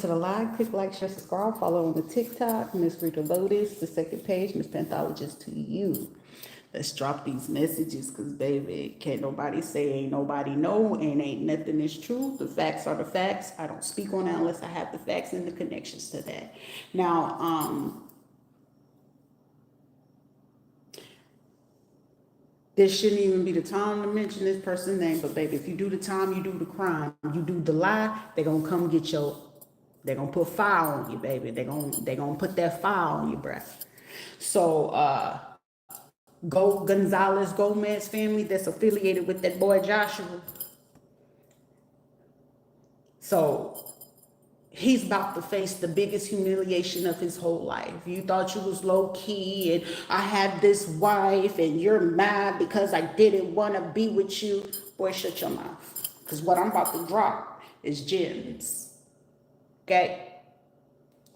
to the live. Click like, share, subscribe, follow on the TikTok. Miss Rita Lotus, the second page, Miss Panthologist to you. Let's drop these messages because, baby, can't nobody say ain't nobody know and ain't nothing is true. The facts are the facts. I don't speak on that unless I have the facts and the connections to that. Now, this shouldn't even be the time to mention this person's name, but baby, if you do the time, you do the crime. You do the lie, they're gonna come get they're gonna put fire on you, baby. They're gonna put that fire on your breath. So Go Gonzalez Gomez family that's affiliated with that boy Joshua. So he's about to face the biggest humiliation of his whole life. You thought you was low key and I had this wife and you're mad because I didn't want to be with you. Boy, shut your mouth. Because what I'm about to drop is gems. Okay?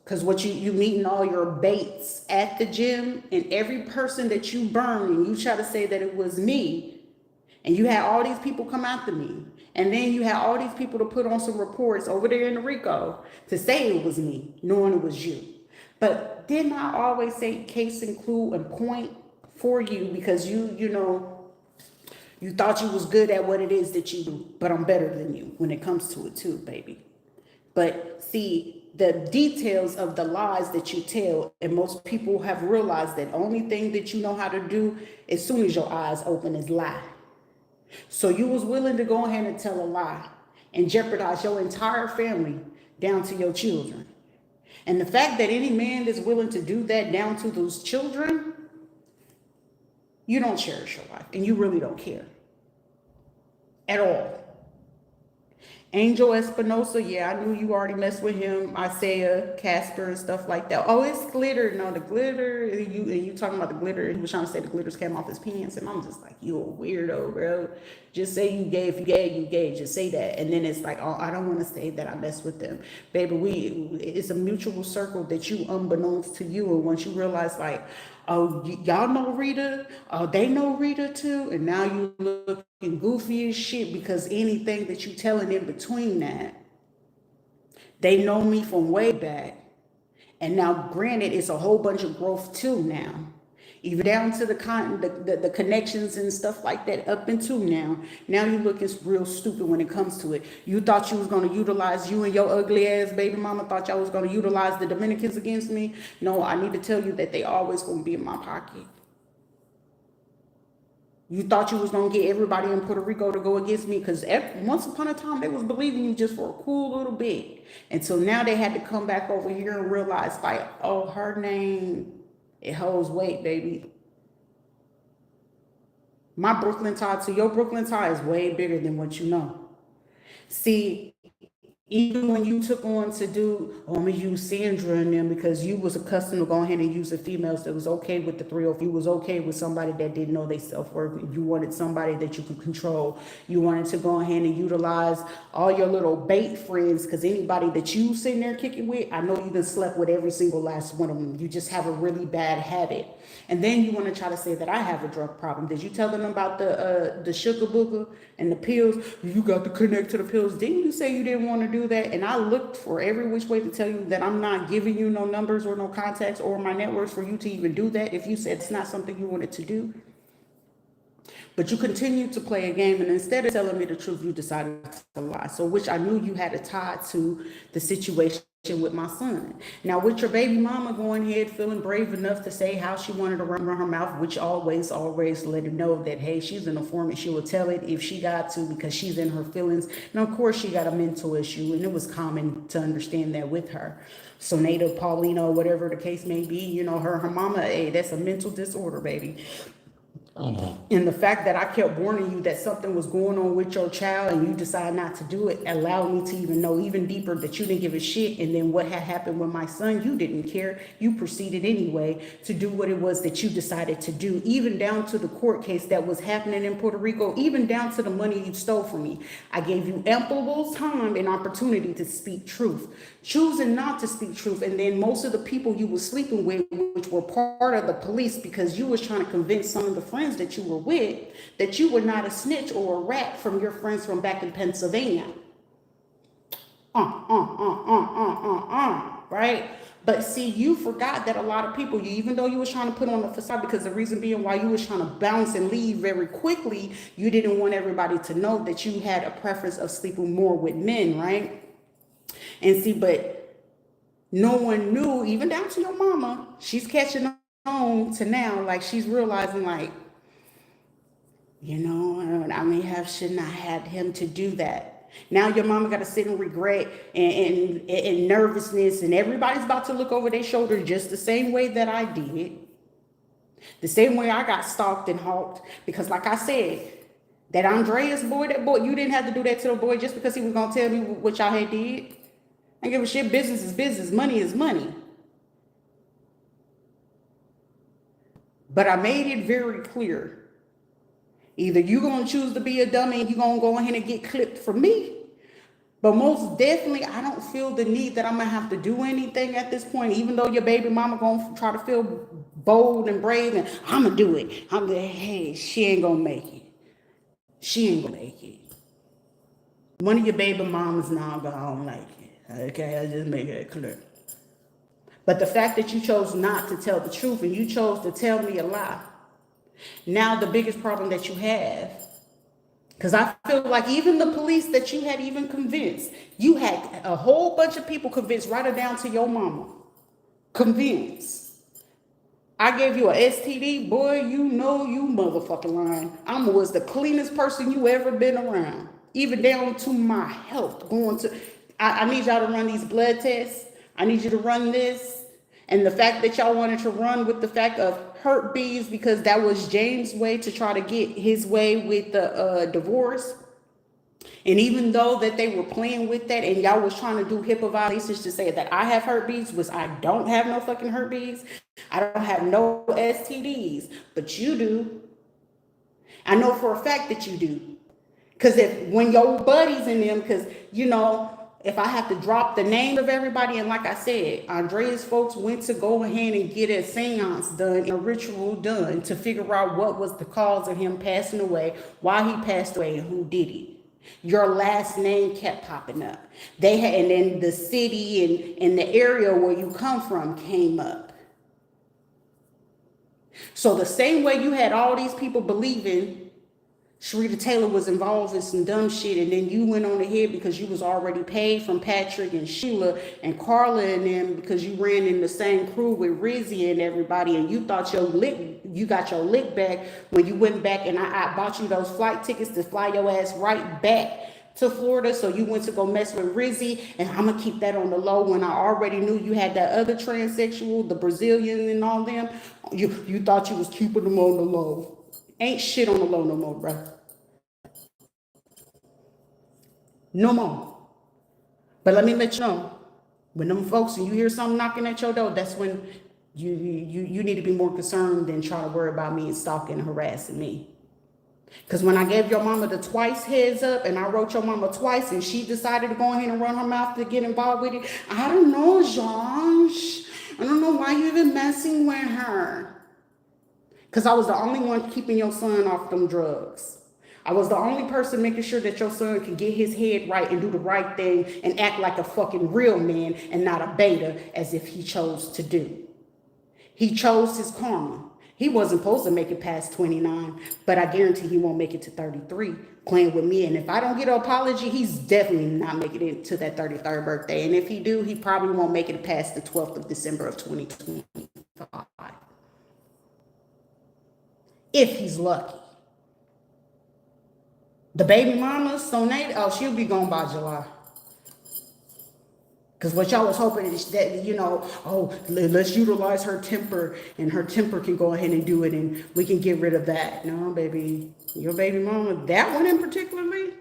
Because what you meeting all your baits at the gym, and every person that you burn and you try to say that it was me, and you had all these people come after me, and then you had all these people to put on some reports over there in Rico to say it was me, knowing it was you. But didn't I always say case and clue and point for you because you know, you thought you was good at what it is that you do, but I'm better than you when it comes to it too, baby. But see, the details of the lies that you tell, and most people have realized that only thing that you know how to do as soon as your eyes open is lie. So you was willing to go ahead and tell a lie and jeopardize your entire family down to your children. And the fact that any man is willing to do that down to those children, you don't cherish your life and you really don't care at all. Angel Espinosa, yeah, I knew you already messed with him. Isaiah, Casper, and stuff like that. Oh, it's glitter. No, the glitter. You talking about the glitter? He was trying to say the glitters came off his pants, and I'm just like, you a weirdo, bro. Just say you gave. You gave. Just say that, and then it's like, oh, I don't want to say that I messed with them, baby. It's a mutual circle that you, unbeknownst to you, and once you realize, like, oh, y'all know Rita. Oh, they know Rita too. And now you looking goofy as shit because anything that you telling in between that, they know me from way back. And now, granted, it's a whole bunch of growth too now. Even down to the connections and stuff like that up into now. Now you looking real stupid when it comes to it. You thought you was going to utilize, you and your ugly ass baby mama thought y'all was going to utilize the Dominicans against me. No, I need to tell you that they always going to be in my pocket. You thought you was going to get everybody in Puerto Rico to go against me because once upon a time they was believing you just for a cool little bit. Until now they had to come back over here and realize, like, oh, her name, it holds weight, baby. My Brooklyn tie to your Brooklyn tie is way bigger than what you know. See, even when you took on to do, oh, I'm going to use Sandra and them because you was accustomed to go ahead and use the females that was okay with the 304. You was okay with somebody that didn't know their self-worth. You wanted somebody that you could control. You wanted to go ahead and utilize all your little bait friends because anybody that you sitting there kicking with, I know you done slept with every single last one of them. You just have a really bad habit. And then you want to try to say that I have a drug problem. Did you tell them about the sugar booger and the pills? You got to connect to the pills. Didn't you say you didn't want to do that? And I looked for every which way to tell you that I'm not giving you no numbers or no contacts or my networks for you to even do that if you said it's not something you wanted to do. But you continue to play a game, and instead of telling me the truth, you decided to lie. So, which I knew you had a tie to the situation with my son. Now, with your baby mama going ahead, feeling brave enough to say how she wanted to run her mouth, which always let her know that, hey, she's an informant. She will tell it if she got to because she's in her feelings. And of course, she got a mental issue, and it was common to understand that with her. Sonata, Paulina, whatever the case may be, you know, her mama, hey, that's a mental disorder, baby. And the fact that I kept warning you that something was going on with your child and you decided not to do it allowed me to even know even deeper that you didn't give a shit. And then what had happened with my son, you didn't care. You proceeded anyway to do what it was that you decided to do, even down to the court case that was happening in Puerto Rico, even down to the money you stole from me. I gave you ample time and opportunity to speak truth, choosing not to speak truth. And then most of the people you were sleeping with, which were part of the police, because you was trying to convince some of the friends that you were with that you were not a snitch or a rat from your friends from back in Pennsylvania. Right? But see, you forgot that a lot of people, even though you was trying to put on the facade, because the reason being why you was trying to bounce and leave very quickly, you didn't want everybody to know that you had a preference of sleeping more with men, right? And see, but no one knew, even down to your mama, she's catching on to now, like she's realizing, like, I may have should not have him to do that. Now your mama got to sit in regret and nervousness, and everybody's about to look over their shoulder just the same way that I did, the same way I got stalked and hawked. Because, like I said, that Andreas boy, that boy, you didn't have to do that to the boy just because he was gonna tell me what y'all had did. I give a shit. Business is business. Money is money. But I made it very clear. Either you're going to choose to be a dummy and you're going to go ahead and get clipped from me. But most definitely, I don't feel the need that I'm going to have to do anything at this point, even though your baby mama going to try to feel bold and brave and I'm going to do it. I'm like, hey, she ain't going to make it. She ain't going to make it. One of your baby mamas now going to like it. Okay, I just make it clear. But the fact that you chose not to tell the truth and you chose to tell me a lie, now the biggest problem that you have, because I feel like even the police that you had even convinced, you had a whole bunch of people convinced, right down to your mama, convinced. I gave you a STD, boy, you motherfucking lying. I was the cleanest person you ever been around, even down to my health. I need y'all to run these blood tests. I need you to run this. And the fact that y'all wanted to run with the fact of hurt bees, because that was James' way to try to get his way with the divorce. And even though that they were playing with that and y'all was trying to do HIPAA violations to say that I have herpes, was I don't have no fucking herpes. I don't have no STDs, but you do. I know for a fact that you do. Because when your buddies in them, because, if I have to drop the name of everybody, and like I said, Andrea's folks went to go ahead and get a seance done, a ritual done to figure out what was the cause of him passing away, why he passed away, and who did it. Your last name kept popping up. And then the city and the area where you come from came up. So the same way you had all these people believing Rita Taylor was involved in some dumb shit, and then you went on ahead because you was already paid from Patrick and Sheila and Carla and them, because you ran in the same crew with Rizzy and everybody, and you thought you got your lick back when you went back, and I bought you those flight tickets to fly your ass right back to Florida. So you went to go mess with Rizzy, and I'm gonna keep that on the low when I already knew you had that other transsexual, the Brazilian and all them. You thought you was keeping them on the low. Ain't shit on the low no more, bro. No more. But let me let you know, when them folks and you hear something knocking at your door, that's when you need to be more concerned than try to worry about me and stalking and harassing me. Because when I gave your mama the twice heads up and I wrote your mama twice and she decided to go ahead and run her mouth to get involved with it, I don't know, Josh. I don't know why you even messing with her. Because I was the only one keeping your son off them drugs. I was the only person making sure that your son could get his head right and do the right thing and act like a fucking real man and not a beta as if he chose to do. He chose his karma. He wasn't supposed to make it past 29, but I guarantee he won't make it to 33 playing with me. And if I don't get an apology, he's definitely not making it to that 33rd birthday. And if he do, he probably won't make it past the 12th of December of 2025. If he's lucky. The baby mama, Sonae, she'll be gone by July. Because what y'all was hoping is that, let's utilize her temper and her temper can go ahead and do it and we can get rid of that. No, baby, your baby mama, that one in particularly,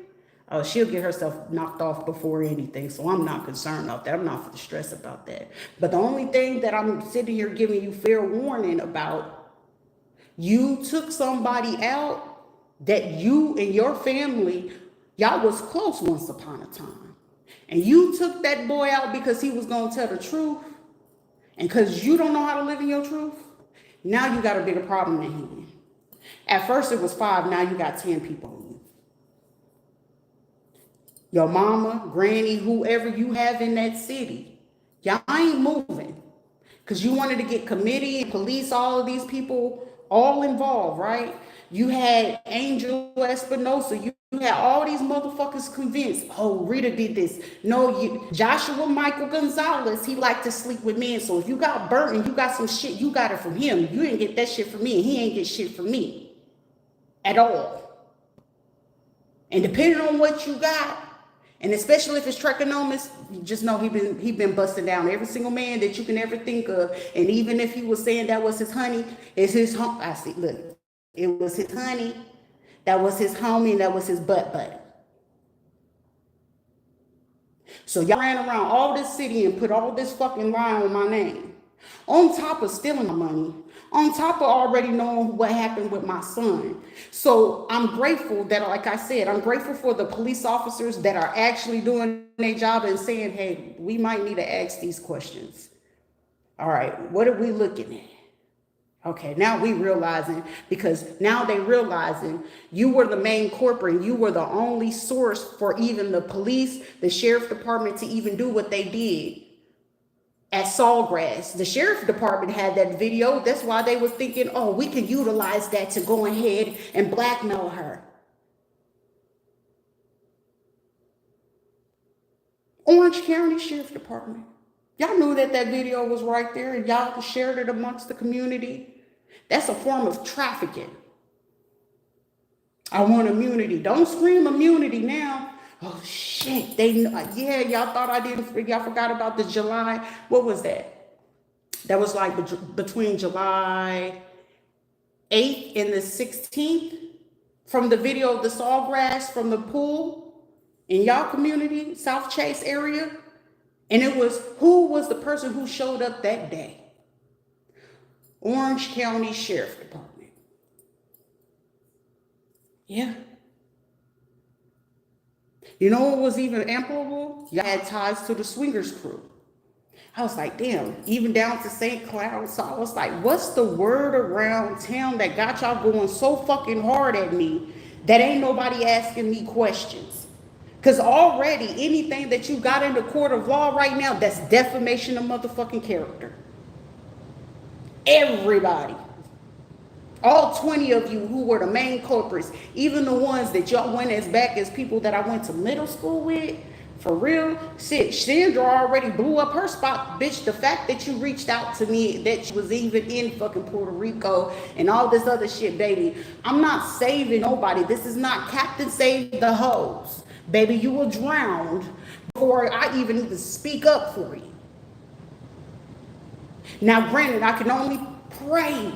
she'll get herself knocked off before anything. So I'm not concerned about that. I'm not stressed about that. But the only thing that I'm sitting here giving you fair warning about, you took somebody out that you and your family, y'all was close once upon a time. And you took that boy out because he was going to tell the truth. And because you don't know how to live in your truth, now you got a bigger problem than him. At first it was 5, now you got 10 people on you. Your mama, granny, whoever you have in that city, y'all ain't moving. Because you wanted to get committee and police, all of these people all involved, right? You had Angel Espinosa. You had all these motherfuckers convinced, oh, Rita did this. No, Joshua Michael Gonzalez, he liked to sleep with men. So if you got burnt and you got some shit, you got it from him. You didn't get that shit from me, and he ain't get shit from me at all. And depending on what you got, and especially if it's trichomonas, just know he been busting down every single man that you can ever think of. And even if he was saying that was his honey, it's his home. I see, look, it was his honey, that was his homie, and that was his butt buddy. So y'all ran around all this city and put all this fucking lie on my name. On top of stealing my money, on top of already knowing what happened with my son. So I'm grateful that, like I said, I'm grateful for the police officers that are actually doing their job and saying, hey, we might need to ask these questions. All right, what are we looking at? Okay, now we realizing, because now they realizing you were the main corporate, you were the only source for even the police, the sheriff department to even do what they did at Sawgrass. The sheriff department had that video. That's why they was thinking, oh, we can utilize that to go ahead and blackmail her. Orange County Sheriff Department. Y'all knew that video was right there and y'all shared it amongst the community. That's a form of trafficking. I want immunity. Don't scream immunity now. Oh shit, yeah, y'all thought I didn't, y'all forgot about the July, what was that? That was like between July 8th and the 16th, from the video of the sawgrass from the pool in y'all community, South Chase area. And it was, who was the person who showed up that day? Orange County Sheriff Department. Yeah. You know what was even amplifiable? Y'all had ties to the swingers crew. I was like, damn, even down to St. Cloud. So I was like, what's the word around town that got y'all going so fucking hard at me that ain't nobody asking me questions? Because already anything that you got in the court of law right now, that's defamation of motherfucking character. Everybody. All 20 of you who were the main culprits, even the ones that y'all went as back as people that I went to middle school with, for real, shit, Sandra already blew up her spot, bitch. The fact that you reached out to me, that you was even in fucking Puerto Rico and all this other shit, baby. I'm not saving nobody. This is not Captain Save the Hose. Baby, you were drowned before I even need to speak up for you. Now, granted, I can only pray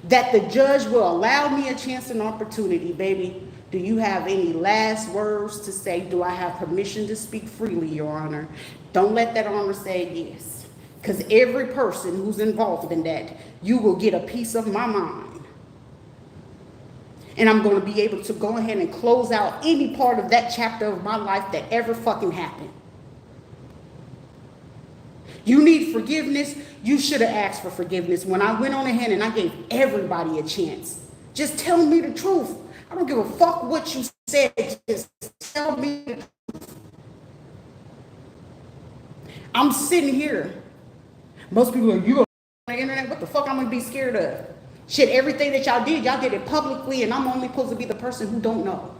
that the judge will allow me a chance and opportunity, baby. Do you have any last words to say? Do I have permission to speak freely, Your Honor? Don't let that honor say yes. Because every person who's involved in that, you will get a piece of my mind. And I'm going to be able to go ahead and close out any part of that chapter of my life that ever fucking happened. You need forgiveness. You should have asked for forgiveness when I went on ahead and I gave everybody a chance. Just tell me the truth. I don't give a fuck what you said. Just tell me the truth. I'm sitting here. Most people are, you on the internet, what the fuck I'm gonna be scared of? Shit, everything that y'all did it publicly, and I'm only supposed to be the person who don't know.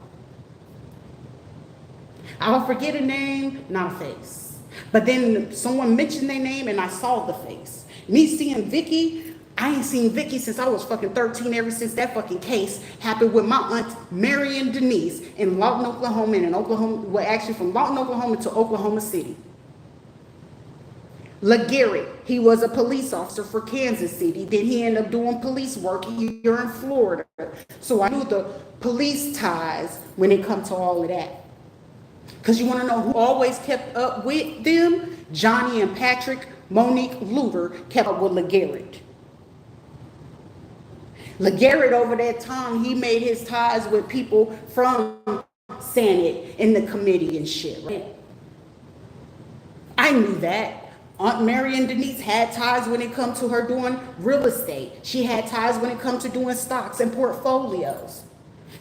I'll forget a name, not a face. But then someone mentioned their name and I saw the face. Me seeing Vicky, I ain't seen Vicky since I was fucking 13, ever since that fucking case happened with my aunt Marion Denise in Lawton, Oklahoma, and in Oklahoma, well, actually from Lawton, Oklahoma to Oklahoma City. LeGarrette, he was a police officer for Kansas City. Then he ended up doing police work here in Florida. So I knew the police ties when it comes to all of that. Because you want to know who always kept up with them? Johnny and Patrick Monique Luter kept up with LeGarrette. LeGarrette, over that time, he made his ties with people from Senate in the committee and shit, right? I knew that. Aunt Marion Denise had ties when it comes to her doing real estate. She had ties when it comes to doing stocks and portfolios.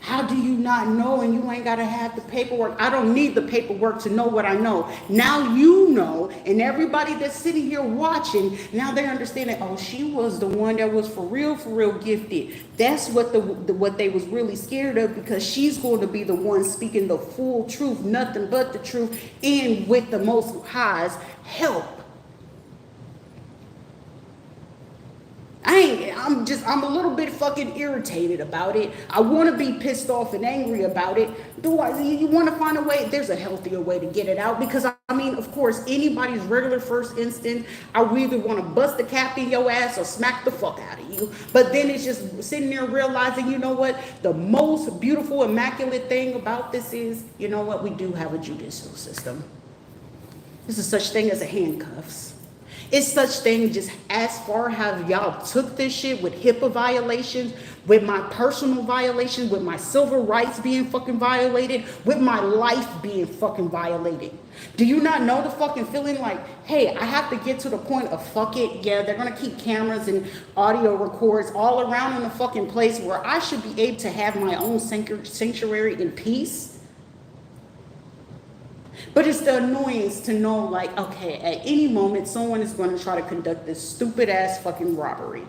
How do you not know and you ain't got to have the paperwork? I don't need the paperwork to know what I know. Now you know, and everybody that's sitting here watching, now they're understanding, oh, she was the one that was for real gifted. That's what what they was really scared of, because she's going to be the one speaking the full truth, nothing but the truth, and with the Most High's help. I'm a little bit fucking irritated about it. I want to be pissed off and angry about it. You want to find a way? There's a healthier way to get it out, because I mean, of course, anybody's regular first instinct, I either want to bust the cap in your ass or smack the fuck out of you. But then it's just sitting there realizing, you know what? The most beautiful, immaculate thing about this is, you know what? We do have a judicial system. This is such thing as a handcuffs. It's such thing just as far how y'all took this shit with HIPAA violations, with my personal violations, with my civil rights being fucking violated, with my life being fucking violated. Do you not know the fucking feeling like, hey, I have to get to the point of fuck it. Yeah, they're going to keep cameras and audio records all around in the fucking place where I should be able to have my own sanctuary in peace. But it's the annoyance to know, like, okay, at any moment, someone is going to try to conduct this stupid ass fucking robbery.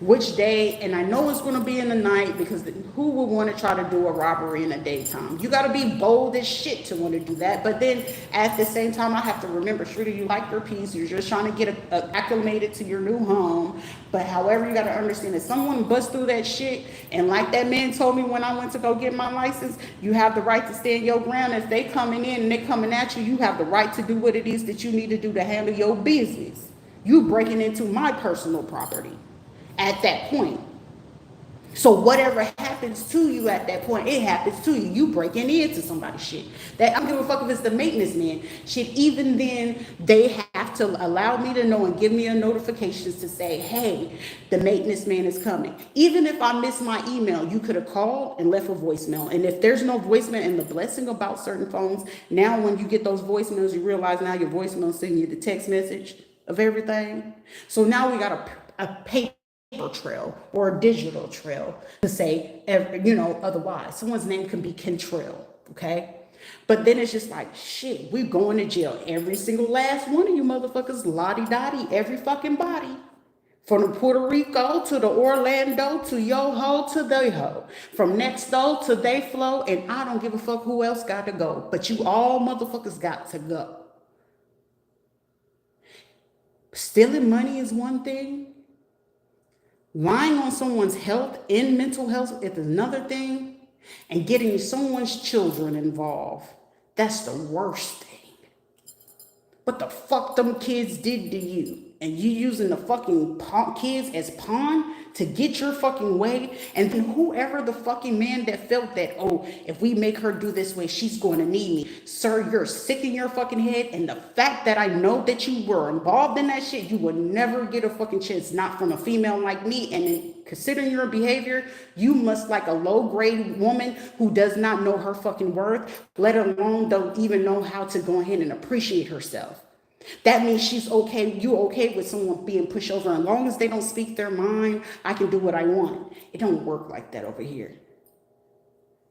Which day? And I know it's going to be in the night, because who would want to try to do a robbery in the daytime? You got to be bold as shit to want to do that. But then at the same time, I have to remember, Rita, you like your peace. You're just trying to get acclimated to your new home. But however, you got to understand that someone busts through that shit. And like that man told me when I went to go get my license, you have the right to stand your ground. If they coming in and they coming at you, you have the right to do what it is that you need to do to handle your business. You breaking into my personal property at that point. So whatever happens to you at that point, it happens to you. You breaking into somebody's shit. That I don't give a fuck if it's the maintenance man. Shit, even then, they have to allow me to know and give me a notifications to say, hey, the maintenance man is coming. Even if I miss my email, you could have called and left a voicemail. And if there's no voicemail, and the blessing about certain phones, now when you get those voicemails, you realize now your voicemail sending you the text message of everything. So now we got a paper trail or a digital trail to say, otherwise. Someone's name can be Kentrell, okay? But then it's just like, shit, we're going to jail. Every single last one of you motherfuckers, lottie-dottie, every fucking body. From Puerto Rico to the Orlando to yo-ho to they-ho. From next door to they flow, and I don't give a fuck who else got to go. But you all motherfuckers got to go. Stealing money is one thing. Lying on someone's health and mental health is another thing. And getting someone's children involved, that's the worst thing. What the fuck them kids did to you, and you using the fucking kids as pawn to get your fucking way. And then whoever the fucking man that felt that, oh, if we make her do this way, she's going to need me. Sir, you're sick in your fucking head. And the fact that I know that you were involved in that shit, you would never get a fucking chance, not from a female like me. And in considering your behavior, you must like a low-grade woman who does not know her fucking worth, let alone don't even know how to go ahead and appreciate herself. That means she's okay. You okay with someone being pushed over. As long as they don't speak their mind, I can do what I want. It don't work like that over here.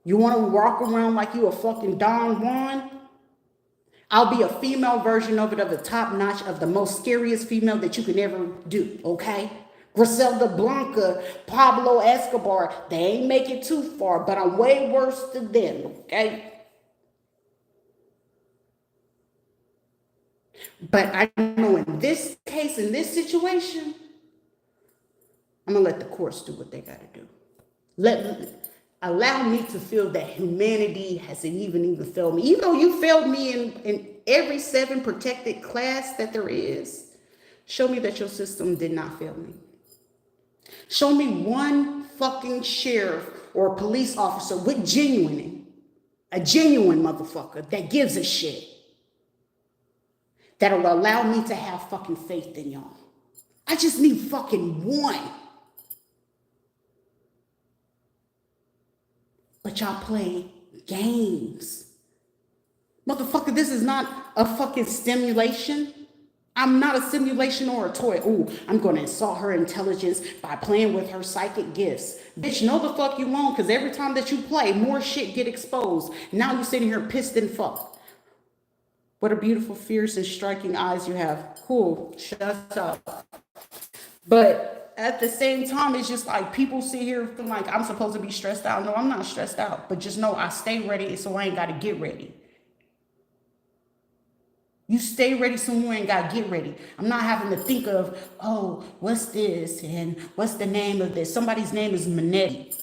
You want to walk around like you a fucking Don Juan? I'll be a female version of it, of the top notch, of the most scariest female that you can ever do, okay? Griselda Blanca, Pablo Escobar, they ain't make it too far, but I'm way worse than them, okay? But I know in this case, in this situation, I'm going to let the courts do what they got to do. Allow me to feel that humanity hasn't even failed me. Even though you failed me in every 7 protected class that there is, show me that your system did not fail me. Show me one fucking sheriff or police officer with a genuine motherfucker that gives a shit, that'll allow me to have fucking faith in y'all. I just need fucking one. But y'all play games. Motherfucker, this is not a fucking stimulation. I'm not a simulation or a toy. Ooh, I'm going to insult her intelligence by playing with her psychic gifts. Bitch, no the fuck you won't, because every time that you play, more shit get exposed. Now you sitting here pissed and fucked. What a beautiful, fierce, and striking eyes you have. Cool, shut up. But at the same time, it's just like people sit here feeling like I'm supposed to be stressed out. No, I'm not stressed out. But just know I stay ready, so I ain't got to get ready. You stay ready so you ain't got to get ready. I'm not having to think of, oh, what's this? And what's the name of this? Somebody's name is Manetti.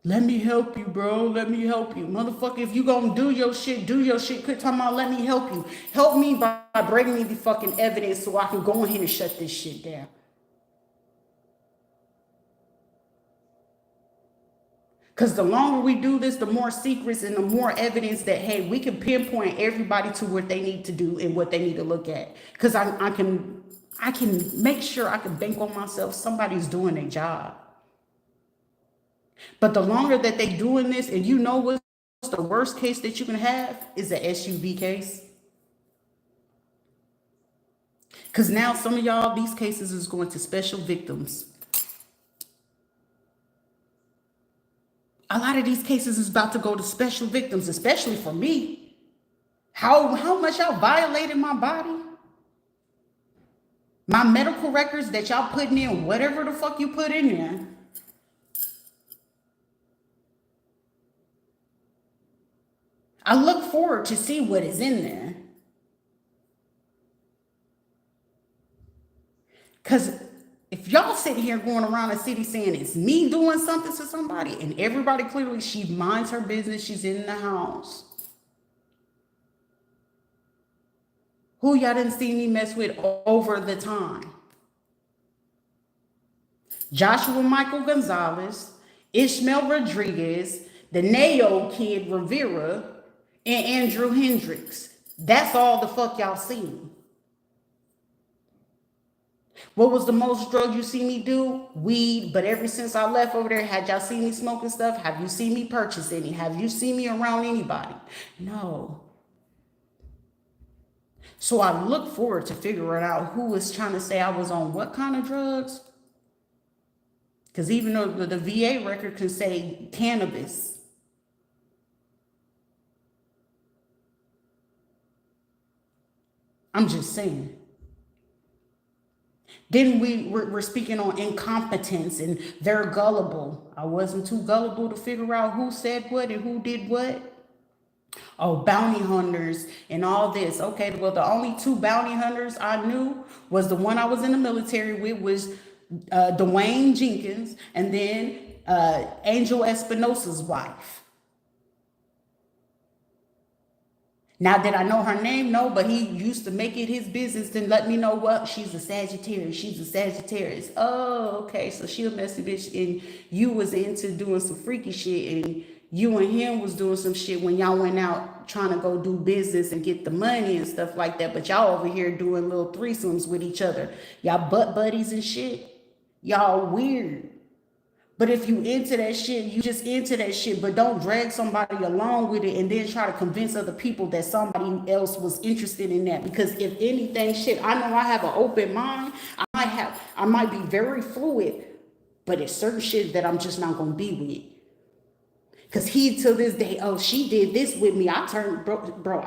Let me help you, bro. Let me help you. Motherfucker, if you gonna do your shit, do your shit. Quit talking about let me help you. Help me by bringing me the fucking evidence so I can go ahead and shut this shit down. Because the longer we do this, the more secrets and the more evidence that, hey, we can pinpoint everybody to what they need to do and what they need to look at. Because I can make sure I can bank on myself. Somebody's doing their job. But the longer that they doing this, and you know what's the worst case that you can have is an SUV case. Because now some of y'all, these cases is going to special victims. A lot of these cases is about to go to special victims, especially for me. How much y'all violated my body? My medical records that y'all putting in, whatever the fuck you put in there. I look forward to see what is in there. Because if y'all sitting here going around the city saying it's me doing something to somebody and everybody clearly, she minds her business, she's in the house. Who y'all didn't see me mess with over the time? Joshua Michael Gonzalez, Ishmael Rodriguez, the Nayo kid Rivera, and Andrew Hendricks. That's all the fuck y'all seen. What was the most drug you see me do? Weed. But ever since I left over there, had y'all seen me smoking stuff? Have you seen me purchase any? Have you seen me around anybody? No. So I look forward to figuring out who was trying to say I was on what kind of drugs. Because even though the VA record can say cannabis, I'm just saying. Then we're speaking on incompetence and they're gullible. I wasn't too gullible to figure out who said what and who did what. Oh, bounty hunters and all this. Okay, well, the only two bounty hunters I knew was the one I was in the military with was Dwayne Jenkins and then Angel Espinosa's wife. Now, did I know her name? No, but he used to make it his business to let me know what she's a Sagittarius. She's a Sagittarius. Oh, okay. So she a messy bitch, and you was into doing some freaky shit, and you and him was doing some shit when y'all went out trying to go do business and get the money and stuff like that. But y'all over here doing little threesomes with each other. Y'all butt buddies and shit. Y'all weird. But if you into that shit, you just into that shit, but don't drag somebody along with it and then try to convince other people that somebody else was interested in that. Because if anything, shit, I know I have an open mind. I might be very fluid, but it's certain shit that I'm just not gonna be with. Because he till this day, oh, she did this with me. I turned, bro,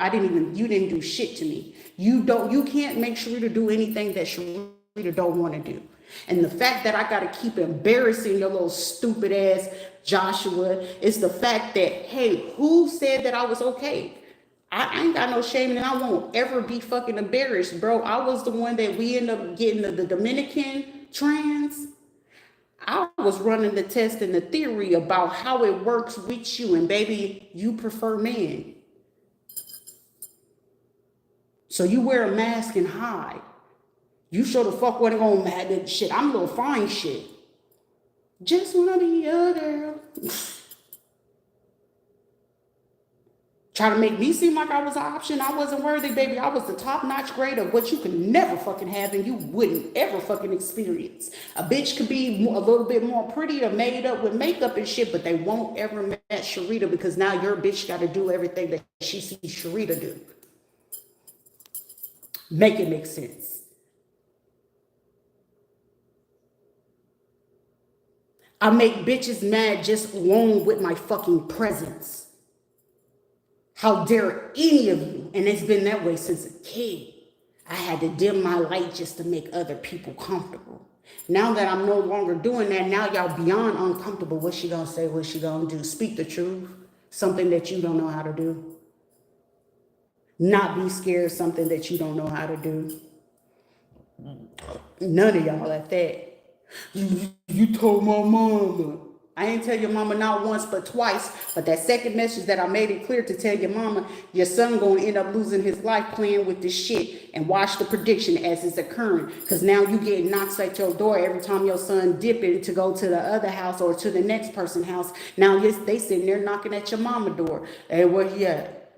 you didn't do shit to me. You can't make sure to do anything that Sharita don't want to do. And the fact that I got to keep embarrassing your little stupid ass Joshua is the fact that, hey, who said that I was okay? I ain't got no shame and I won't ever be fucking embarrassed, bro. I was the one that we ended up getting the Dominican trans. I was running the test and the theory about how it works with you. And baby, you prefer men. So you wear a mask and hide. You sure the fuck wasn't gonna have that shit. I'm a little fine shit. Just wanna be a girl. Try to make me seem like I was an option. I wasn't worthy, baby. I was the top-notch grade of what you could never fucking have and you wouldn't ever fucking experience. A bitch could be a little bit more pretty or made up with makeup and shit, but they won't ever match Sharita because now your bitch got to do everything that she sees Sharita do. Make it make sense. I make bitches mad just alone with my fucking presence. How dare any of you, and it's been that way since a kid. I had to dim my light just to make other people comfortable. Now that I'm no longer doing that, now y'all beyond uncomfortable. What's she gonna say? What's she gonna do? Speak the truth. Something that you don't know how to do. Not be scared, something that you don't know how to do. None of y'all at that. You told my mama. I ain't tell your mama not once but twice, but that second message that I made it clear to tell your mama, your son gonna end up losing his life playing with this shit, and watch the prediction as it's occurring. Because now you get knocks at your door every time your son dipping to go to the other house or to the next person's house. Now they sitting there knocking at your mama door. Hey, where he at?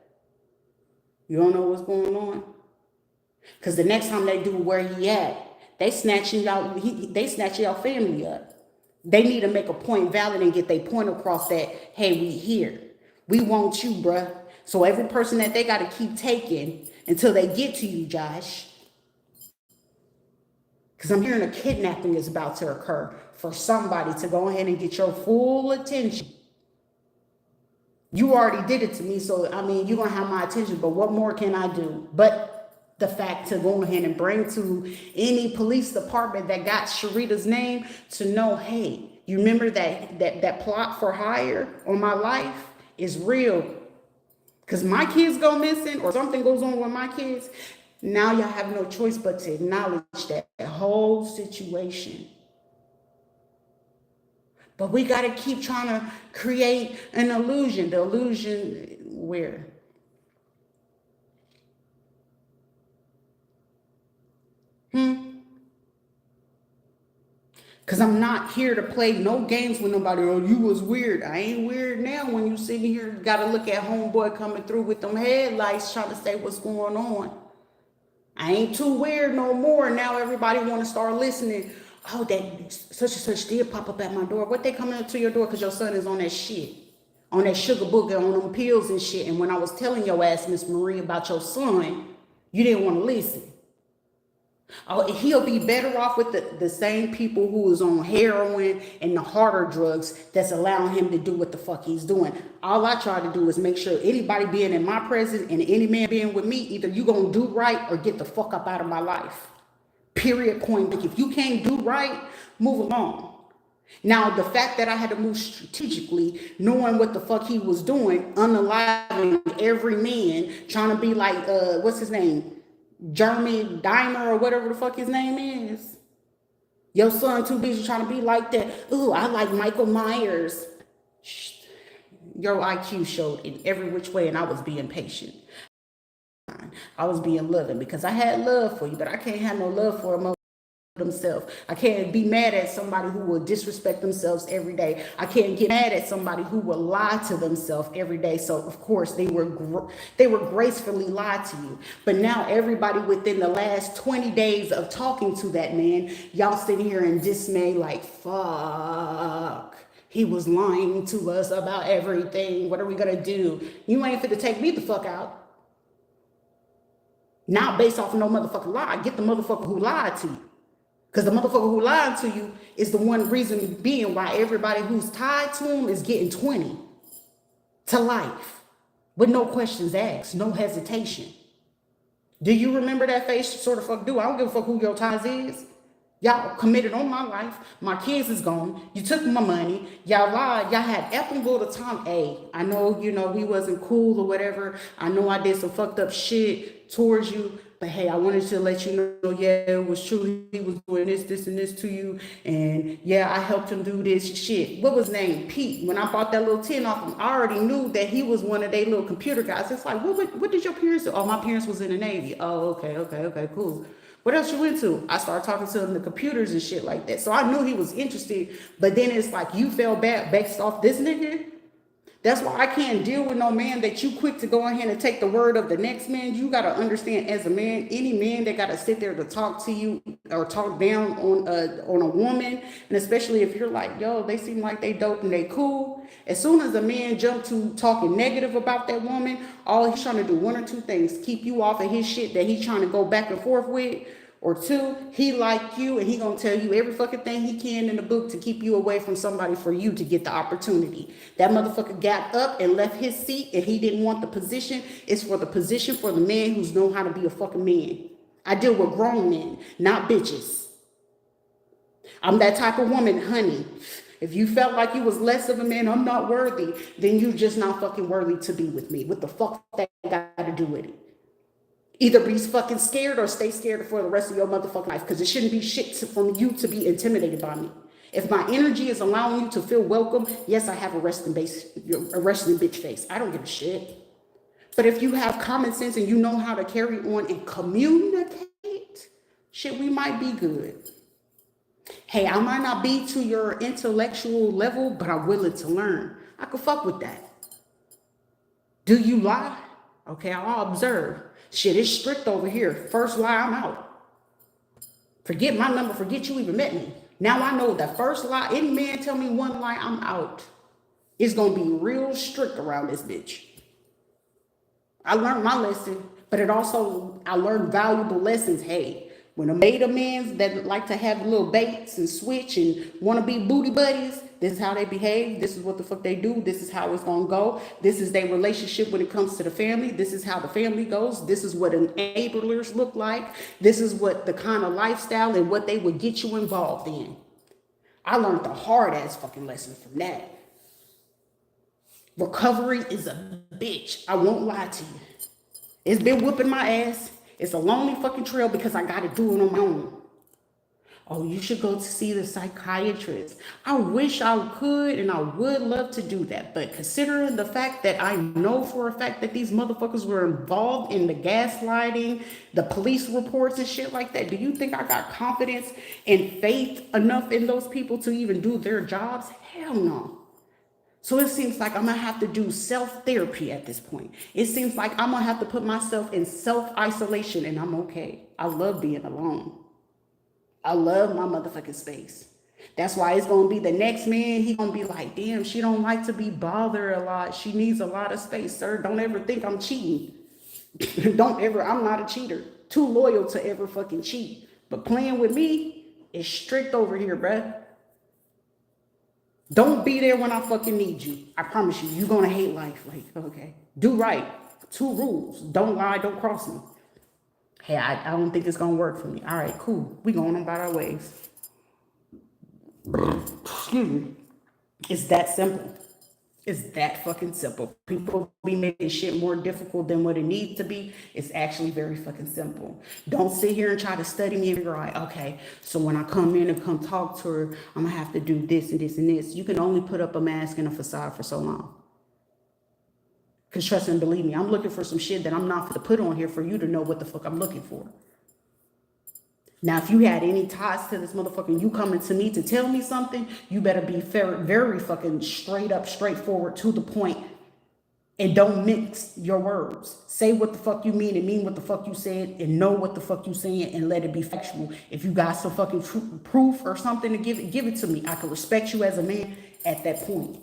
You don't know what's going on? Because the next time they do where he at, they snatching y'all family up. They need to make a point valid and get their point across that, hey, we here. We want you, bruh. So every person that they got to keep taking until they get to you, Josh. Because I'm hearing a kidnapping is about to occur for somebody to go ahead and get your full attention. You already did it to me, so, I mean, you're going to have my attention, but what more can I do? But the fact to go ahead and bring to any police department that got Sharita's name to know, hey, you remember that plot for hire on my life is real. Because my kids go missing or something goes on with my kids. Now y'all have no choice but to acknowledge that whole situation. But we got to keep trying to create an illusion. The illusion where? Because I'm not here to play no games with nobody. Oh, you was weird. I ain't weird now when you sitting here. You got to look at homeboy coming through with them headlights trying to say what's going on. I ain't too weird no more. Now everybody want to start listening. Oh, that such and such did pop up at my door. What they coming up to your door because your son is on that shit. On that sugar booger, on them pills and shit. And when I was telling your ass, Miss Marie, about your son, you didn't want to listen. Oh, he'll be better off with the same people who is on heroin and the harder drugs that's allowing him to do what the fuck he's doing. All I try to do is make sure anybody being in my presence and any man being with me, either you gonna do right or get the fuck up out of my life. Period, point blank. If you can't do right, move along. Now, the fact that I had to move strategically, knowing what the fuck he was doing, unaliving every man, trying to be like, what's his name? Jeremy Dimer or whatever the fuck his name is. Your son too busy trying to be like that. Ooh, I like Michael Myers. Your IQ showed in every which way, and I was being patient. I was being loving because I had love for you, but I can't have no love for a themselves. I can't be mad at somebody who will disrespect themselves every day. I can't get mad at somebody who will lie to themselves every day. So of course they were gracefully lied to you. But now everybody within the last 20 days of talking to that man, y'all sitting here in dismay like, fuck. He was lying to us about everything. What are we gonna do? You ain't fit to take me the fuck out. Not based off of no motherfucking lie. Get the motherfucker who lied to you. Because the motherfucker who lied to you is the one reason being why everybody who's tied to him is getting 20 to life with no questions asked, no hesitation. Do you remember that face? Sort of fuck do. I don't give a fuck who your ties is. Y'all committed on my life. My kids is gone. You took my money. Y'all lied. Y'all had Apple the time. Hey, I know, we wasn't cool or whatever. I know I did some fucked up shit towards you. But hey, I wanted to let you know, yeah, it was true. He was doing this, and this to you. And yeah, I helped him do this shit. What was his name? Pete. When I bought that little tin off him, I already knew that he was one of their little computer guys. It's like, what did your parents do? Oh, my parents was in the Navy. Oh, okay, cool. What else you into? I started talking to him the computers and shit like that. So I knew he was interested. But then it's like you felt bad based off this nigga. That's why I can't deal with no man that you quick to go ahead and take the word of the next man. You got to understand, as a man, any man that got to sit there to talk to you or talk down on a woman, and especially if you're like, yo, they seem like they dope and they cool. As soon as a man jump to talking negative about that woman, all he's trying to do one or two things: keep you off of his shit that he's trying to go back and forth with. Or two, he like you and he gonna tell you every fucking thing he can in the book to keep you away from somebody for you to get the opportunity. That motherfucker got up and left his seat and he didn't want the position. It's for the position for the man who's know how to be a fucking man. I deal with grown men, not bitches. I'm that type of woman, honey. If you felt like you was less of a man, I'm not worthy, then you just not fucking worthy to be with me. What the fuck that got to do with it? Either be fucking scared or stay scared for the rest of your motherfucking life, because it shouldn't be shit from you to be intimidated by me. If my energy is allowing you to feel welcome, yes, I have a resting bitch face. I don't give a shit. But if you have common sense and you know how to carry on and communicate, shit, we might be good. Hey, I might not be to your intellectual level, but I'm willing to learn. I could fuck with that. Do you lie? Okay, I'll observe. Shit, it's strict over here. First lie, I'm out. Forget my number, forget you even met me. Now I know that first lie, any man tell me one lie, I'm out. It's gonna be real strict around this bitch. I learned my lesson, but I learned valuable lessons. Hey, when I made a man that like to have little baits and switch and want to be booty buddies, this is how they behave. This is what the fuck they do. This is how it's going to go. This is their relationship when it comes to the family. This is how the family goes. This is what enablers look like. This is what the kind of lifestyle and what they would get you involved in. I learned the hard ass fucking lesson from that. Recovery is a bitch. I won't lie to you. It's been whooping my ass. It's a lonely fucking trail because I got to do it on my own. Oh, you should go to see the psychiatrist. I wish I could and I would love to do that. But considering the fact that I know for a fact that these motherfuckers were involved in the gaslighting, the police reports and shit like that, do you think I got confidence and faith enough in those people to even do their jobs? Hell no. So it seems like I'm going to have to do self-therapy at this point. It seems like I'm going to have to put myself in self-isolation, and I'm okay. I love being alone. I love my motherfucking space. That's why it's going to be the next man. He going to be like, damn, she don't like to be bothered a lot. She needs a lot of space, sir. Don't ever think I'm cheating. I'm not a cheater. Too loyal to ever fucking cheat. But playing with me is strict over here, bruh. Don't be there when I fucking need you. I promise you, you're going to hate life. Like, okay. Do right. 2 rules. Don't lie. Don't cross me. Hey, I don't think it's going to work for me. All right, cool. We going on about our ways. Excuse me. It's that simple. It's that fucking simple. People be making shit more difficult than what it needs to be. It's actually very fucking simple. Don't sit here and try to study me and figure out, okay, so when I come in and come talk to her, I'm going to have to do this and this and this. You can only put up a mask and a facade for so long. Because trust and believe me, I'm looking for some shit that I'm not going to put on here for you to know what the fuck I'm looking for. Now, if you had any ties to this motherfucker and you coming to me to tell me something, you better be very fucking straight up, straightforward, to the point, and don't mix your words. Say what the fuck you mean and mean what the fuck you said and know what the fuck you saying and let it be factual. If you got some fucking proof or something to give it to me. I can respect you as a man at that point.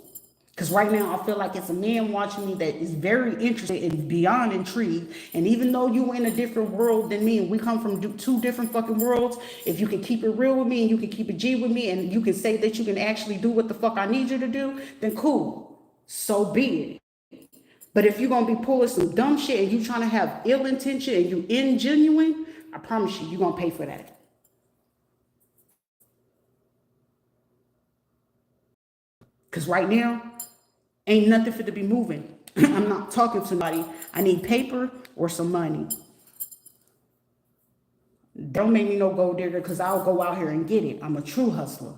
Because right now, I feel like it's a man watching me that is very interested and beyond intrigued. And even though you in a different world than me, and we come from 2 different fucking worlds, if you can keep it real with me and you can keep it G with me and you can say that you can actually do what the fuck I need you to do, then cool. So be it. But if you're going to be pulling some dumb shit and you trying to have ill intention and you ingenuine, I promise you, you're going to pay for that. Because right now, ain't nothing for to be moving. I'm not talking to somebody. I need paper or some money. Don't make me no gold digger because I'll go out here and get it. I'm a true hustler.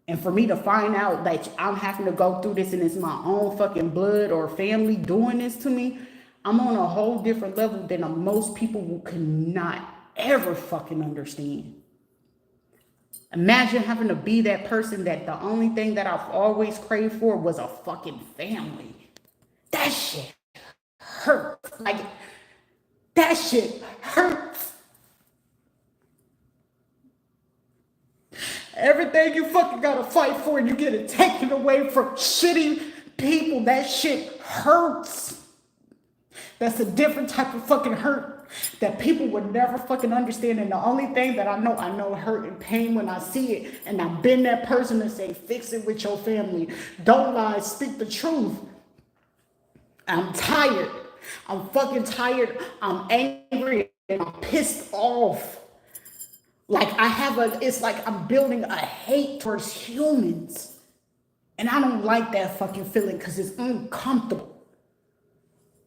And for me to find out that I'm having to go through this and it's my own fucking blood or family doing this to me, I'm on a whole different level than most people cannot ever fucking understand. Imagine having to be that person that the only thing that I've always craved for was a fucking family. That shit hurts. Like, that shit hurts. Everything you fucking gotta fight for, and you get it taken away from shitty people. That shit hurts. That's a different type of fucking hurt that people would never fucking understand. And the only thing that I know hurt and pain when I see it. And I've been that person to say, fix it with your family. Don't lie, speak the truth. I'm tired. I'm fucking tired. I'm angry and I'm pissed off. Like it's like I'm building a hate towards humans. And I don't like that fucking feeling because it's uncomfortable.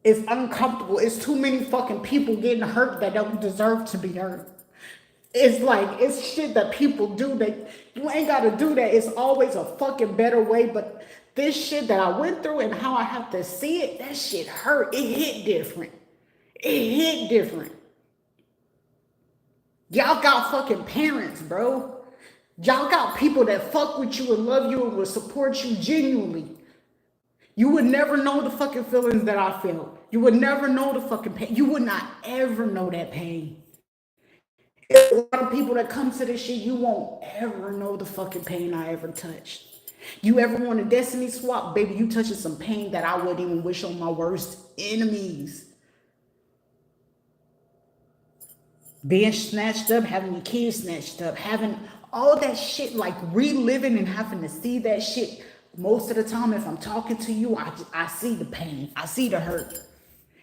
It's uncomfortable. It's too many fucking people getting hurt that don't deserve to be hurt. It's like, it's shit that people do that you ain't got to do that. It's always a fucking better way. But this shit that I went through and how I have to see it, that shit hurt. It hit different. It hit different. Y'all got fucking parents, bro. Y'all got people that fuck with you and love you and will support you genuinely. You would never know the fucking feelings that I felt. You would never know the fucking pain. You would not ever know that pain. There's a lot of people that come to this shit, you won't ever know the fucking pain I ever touched. You ever want a destiny swap, baby, you touching some pain that I wouldn't even wish on my worst enemies. Being snatched up, having your kids snatched up, having all that shit, like reliving and having to see that shit. Most of the time, if I'm talking to you, I see the pain. I see the hurt.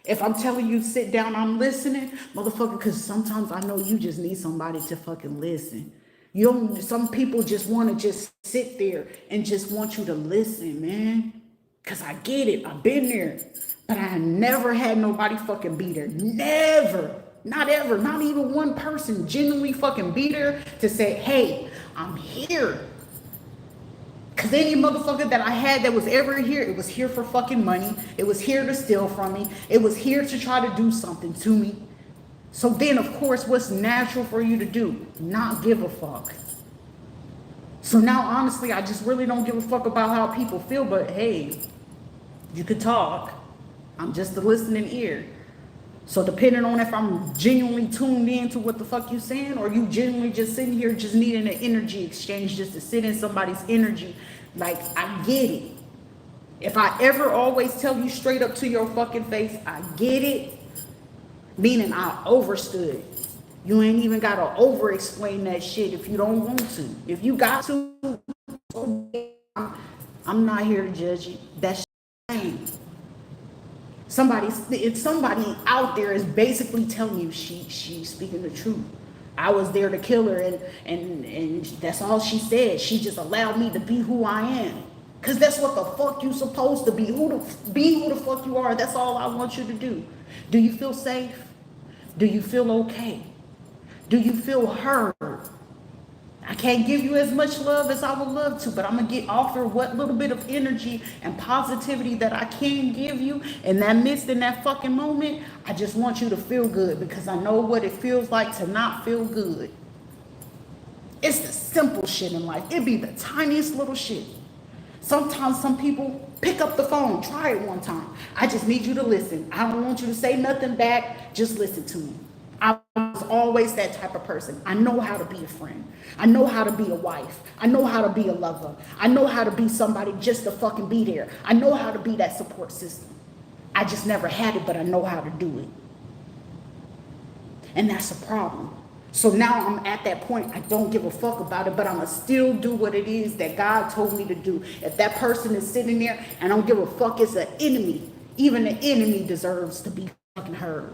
If I'm telling you sit down, I'm listening, motherfucker, because sometimes I know you just need somebody to fucking listen. You don't, some people just want to just sit there and just want you to listen, man. Because I get it. I've been there. But I never had nobody fucking be there. Never. Not ever. Not even one person genuinely fucking be there to say, hey, I'm here. Because any motherfucker that I had that was ever here, it was here for fucking money. It was here to steal from me. It was here to try to do something to me. So then, of course, what's natural for you to do? Not give a fuck. So now, honestly, I just really don't give a fuck about how people feel. But hey, you could talk. I'm just a listening ear. So depending on if I'm genuinely tuned in to what the fuck you saying, or you genuinely just sitting here just needing an energy exchange just to sit in somebody's energy, like, I get it. If I ever always tell you straight up to your fucking face, I get it, meaning I overstood. You ain't even got to over explain that shit if you don't want to. If you got to, I'm not here to judge you. That's shame. If somebody out there is basically telling you she's speaking the truth. I was there to kill her, and that's all she said. She just allowed me to be who I am. Cause that's what the fuck you supposed to be. Who the fuck you are. That's all I want you to do. Do you feel safe? Do you feel okay? Do you feel heard? I can't give you as much love as I would love to, but I'm gonna offer what little bit of energy and positivity that I can give you. In that midst, in that fucking moment, I just want you to feel good, because I know what it feels like to not feel good. It's the simple shit in life. It be the tiniest little shit. Sometimes some people pick up the phone, try it one time. I just need you to listen. I don't want you to say nothing back. Just listen to me. I was always that type of person. I know how to be a friend. I know how to be a wife. I know how to be a lover. I know how to be somebody just to fucking be there. I know how to be that support system. I just never had it, but I know how to do it. And that's a problem. So now I'm at that point, I don't give a fuck about it, but I'm going to still do what it is that God told me to do. If that person is sitting there and I don't give a fuck, it's an enemy. Even the enemy deserves to be fucking heard.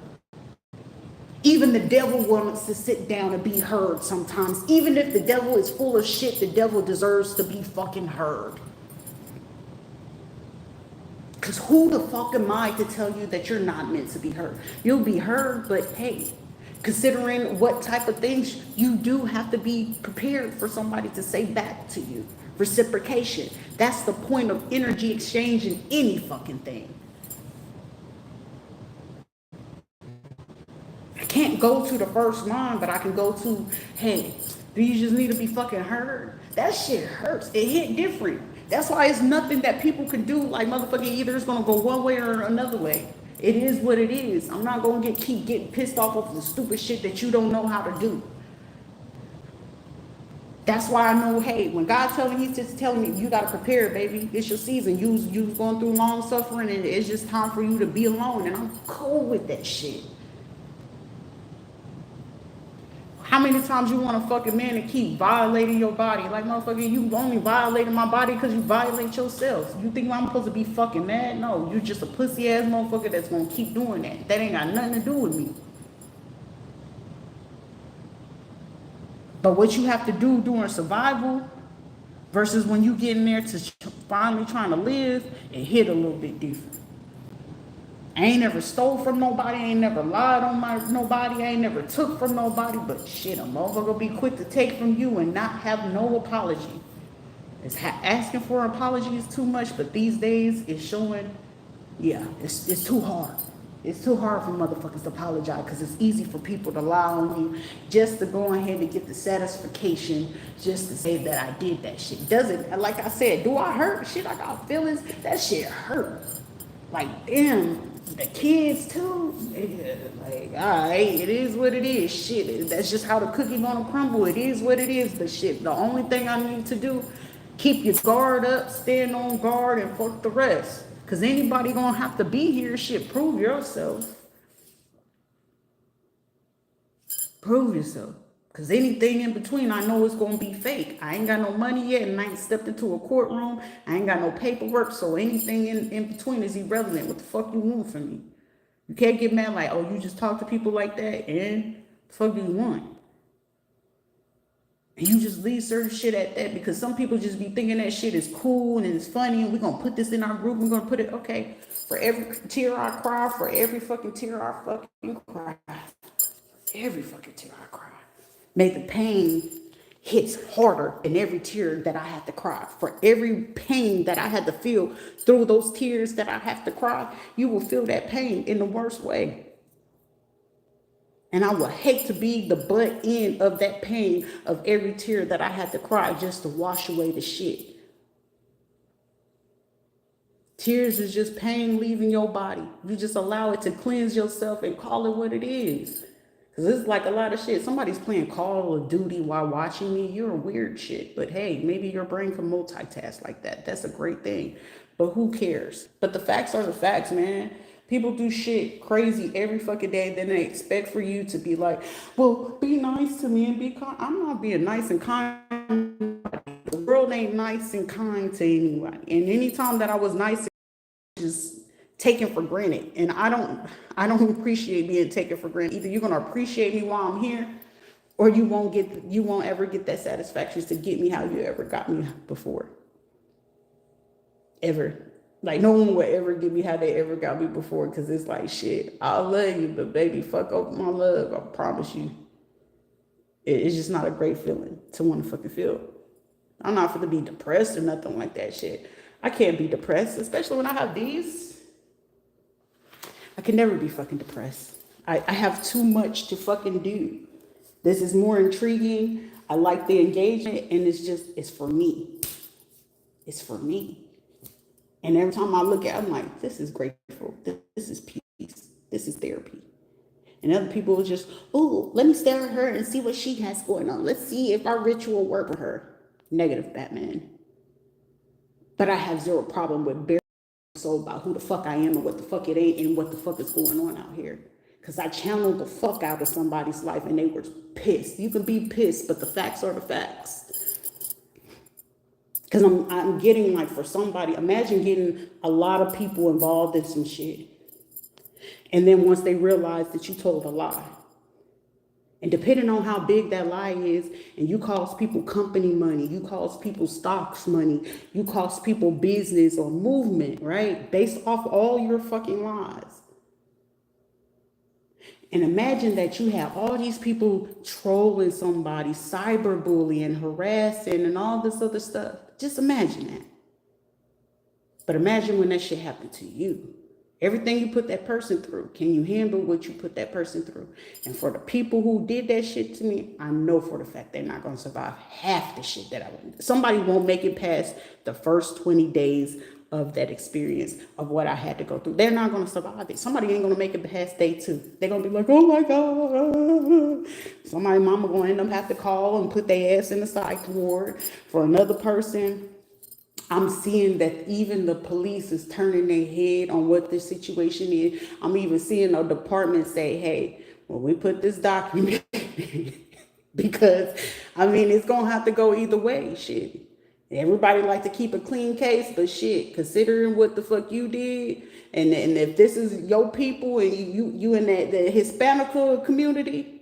Even the devil wants to sit down and be heard sometimes. Even if the devil is full of shit, the devil deserves to be fucking heard. Because who the fuck am I to tell you that you're not meant to be heard? You'll be heard, but hey, considering what type of things, you do have to be prepared for somebody to say back to you. Reciprocation. That's the point of energy exchange in any fucking thing. I can't can't go to the first line, but I can go to, hey, do you just need to be fucking heard? That shit hurts. It hit different. That's why it's nothing that people can do. Like motherfucking either it's gonna go one way or another way. It is what it is. I'm not gonna keep getting pissed off of the stupid shit that you don't know how to do. That's why I know, hey, when God telling me, he's just telling me, you gotta prepare, baby. It's your season. You going through long suffering, and it's just time for you to be alone. And I'm cool with that shit. How many times you want a fucking man to keep violating your body? Like, motherfucker, you only violating my body because you violate yourself. You think I'm supposed to be fucking mad? No, you just a pussy ass motherfucker that's gonna keep doing that. That ain't got nothing to do with me. But what you have to do during survival versus when you get in there to finally trying to live, it hit a little bit different. I ain't never stole from nobody. I ain't never lied on nobody. I ain't never took from nobody. But shit, a motherfucker be quick to take from you and not have no apology. Asking for an apology is too much, but these days it's showing, yeah, it's too hard. It's too hard for motherfuckers to apologize because it's easy for people to lie on you just to go ahead and get the satisfaction just to say that I did that shit. Doesn't, like I said, do I hurt? Shit, I got feelings. That shit hurt. Like, damn, the kids too. Yeah, like, all right, it is what it is. Shit, that's just how the cookie gonna crumble. It is what it is. But shit, the only thing I need to do, keep your guard up, stand on guard, and fuck the rest. Because anybody gonna have to be here. Shit, prove yourself. Prove yourself. Because anything in between, I know it's gonna be fake. I ain't got no money yet, and I ain't stepped into a courtroom. I ain't got no paperwork, so anything in between is irrelevant. What the fuck you want from me? You can't get mad like, oh, you just talk to people like that, and the fuck do you want? And you just leave certain shit at that because some people just be thinking that shit is cool and it's funny and we're gonna put this in our group. We're gonna put it, okay, for every tear I cry, for every fucking tear I fucking cry, every fucking tear I cry. May the pain hits harder in every tear that I have to cry. For every pain that I had to feel through those tears that I have to cry, you will feel that pain in the worst way. And I would hate to be the butt end of that pain of every tear that I had to cry just to wash away the shit. Tears is just pain leaving your body. You just allow it to cleanse yourself and call it what it is. Because it's like a lot of shit. Somebody's playing Call of Duty while watching me. You're a weird shit. But hey, maybe your brain can multitask like that. That's a great thing. But who cares? But the facts are the facts, man. People do shit crazy every fucking day. Then they expect for you to be like, well, be nice to me and be kind. I'm not being nice and kind. The world ain't nice and kind to anybody. And anytime that I was nice, just taken for granted. And I don't appreciate being taken for granted. Either you're gonna appreciate me while I'm here, or you won't ever get that satisfaction to get me how you ever got me before. Ever. Like, no one will ever give me how they ever got me before, because it's like, shit, I love you, but baby, fuck up my love, I promise you. It's just not a great feeling to want to fucking feel. I'm not for to be depressed or nothing like that shit. I can't be depressed, especially when I have these. I can never be fucking depressed. I have too much to fucking do. This is more intriguing. I like the engagement, and it's for me. It's for me. And every time I look at it, I'm like, this is grateful. This is peace. This is therapy. And other people will just, oh, let me stare at her and see what she has going on. Let's see if our ritual work with her. Negative Batman. But I have zero problem with bare soul about who the fuck I am and what the fuck it ain't and what the fuck is going on out here. Because I channeled the fuck out of somebody's life and they were pissed. You can be pissed, but the facts are the facts. Because I'm getting, like, for somebody, imagine getting a lot of people involved in some shit. And then once they realize that you told a lie. And depending on how big that lie is, and you cost people company money, you cost people stocks money, you cost people business or movement, right? Based off all your fucking lies. And imagine that you have all these people trolling somebody, cyberbullying, harassing, and all this other stuff. Just imagine that. But imagine when that shit happened to you. Everything you put that person through, can you handle what you put that person through? And for the people who did that shit to me, I know for the fact they're not going to survive half the shit that I went. Somebody won't make it past the first 20 days of that experience of what I had to go through. They're not going to survive it. Somebody ain't going to make it past day 2. They're going to be like, oh my God. Somebody mama going to end up have to call and put their ass in the psych ward. For another person, I'm seeing that even the police is turning their head on what the situation is. I'm even seeing a department say, hey, well, we put this document because, I mean, it's going to have to go either way. Shit. Everybody like to keep a clean case, but shit, considering what the fuck you did, and if this is your people and you in that the Hispanic community,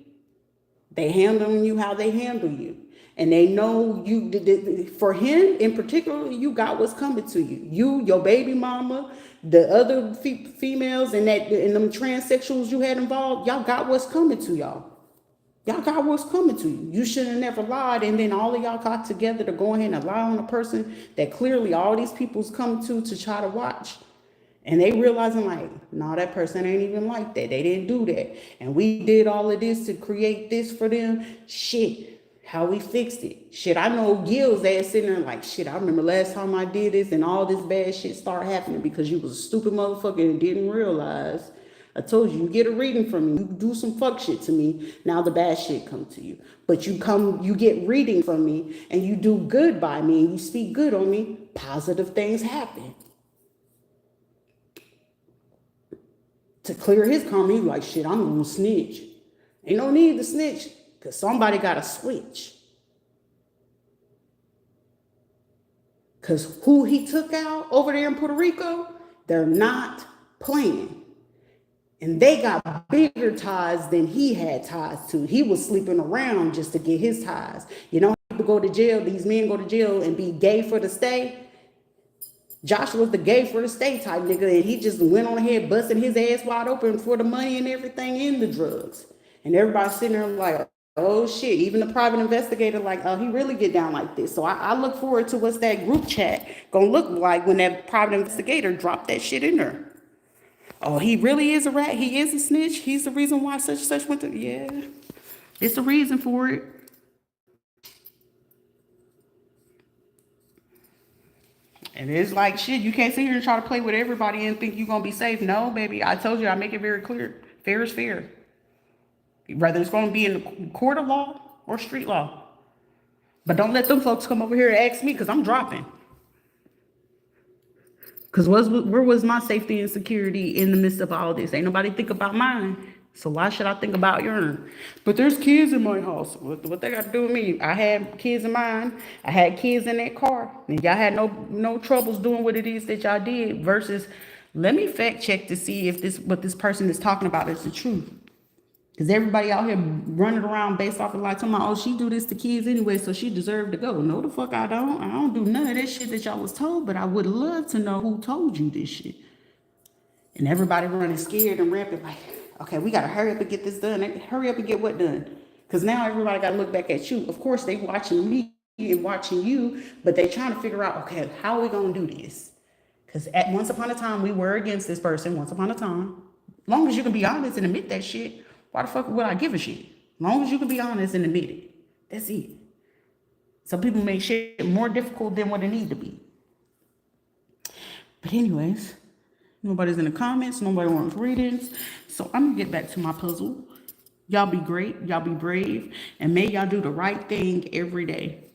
they handling you how they handle you. And they know you, for him in particular, you got what's coming to you. You, your baby mama, the other females and them transsexuals you had involved, y'all got what's coming to y'all. Y'all got what's coming to you. You should have never lied. And then all of y'all got together to go ahead and lie on a person that clearly all these people's coming to try to watch. And they realizing like, no, that person ain't even like that. They didn't do that. And we did all of this to create this for them. Shit. How we fixed it. Shit, I know Gil's ass sitting there like, shit, I remember last time I did this and all this bad shit started happening because you was a stupid motherfucker and didn't realize. I told you, you get a reading from me, you do some fuck shit to me, now the bad shit come to you. But you get reading from me and you do good by me and you speak good on me, positive things happen. To clear his karma, he's like, shit, I'm gonna snitch. Ain't no need to snitch. Because somebody got to switch. Because who he took out over there in Puerto Rico, they're not playing. And they got bigger ties than he had ties to. He was sleeping around just to get his ties. You know, people go to jail, these men go to jail and be gay for the stay. Josh was the gay for the stay type nigga, and he just went on ahead busting his ass wide open for the money and everything in the drugs. And everybody sitting there like, oh shit, even the private investigator like, oh, he really get down like this. So I look forward to what's that group chat gonna look like when that private investigator dropped that shit in there. Oh, he really is a rat. He is a snitch. He's the reason why such and such went to, yeah. It's a reason for it. And it's like, shit, you can't sit here and try to play with everybody and think you're gonna be safe. No, baby, I told you, I make it very clear. Fair is fair. Whether it's going to be in the court of law or street law. But don't let them folks come over here and ask me because I'm dropping. Because where was my safety and security in the midst of all this? Ain't nobody think about mine. So why should I think about yours? But there's kids in my house. What they got to do with me? I had kids in mine. I had kids in that car. And y'all had no troubles doing what it is that y'all did versus let me fact check to see if what this person is talking about is the truth. Because everybody out here running around based off of like, talking about, oh, she do this to kids anyway, so she deserved to go. No, the fuck I don't. I don't do none of that shit that y'all was told, but I would love to know who told you this shit. And everybody running scared and rampant like, okay, we got to hurry up and get this done. Hurry up and get what done? Because now everybody got to look back at you. Of course, they watching me and watching you, but they trying to figure out, okay, how are we going to do this? Because at once upon a time, we were against this person, once upon a time. As long as you can be honest and admit that shit, why the fuck would I give a shit? As long as you can be honest and admit it. That's it. Some people make shit more difficult than what it need to be. But anyways, nobody's in the comments. Nobody wants readings. So I'm going to get back to my puzzle. Y'all be great. Y'all be brave. And may y'all do the right thing every day.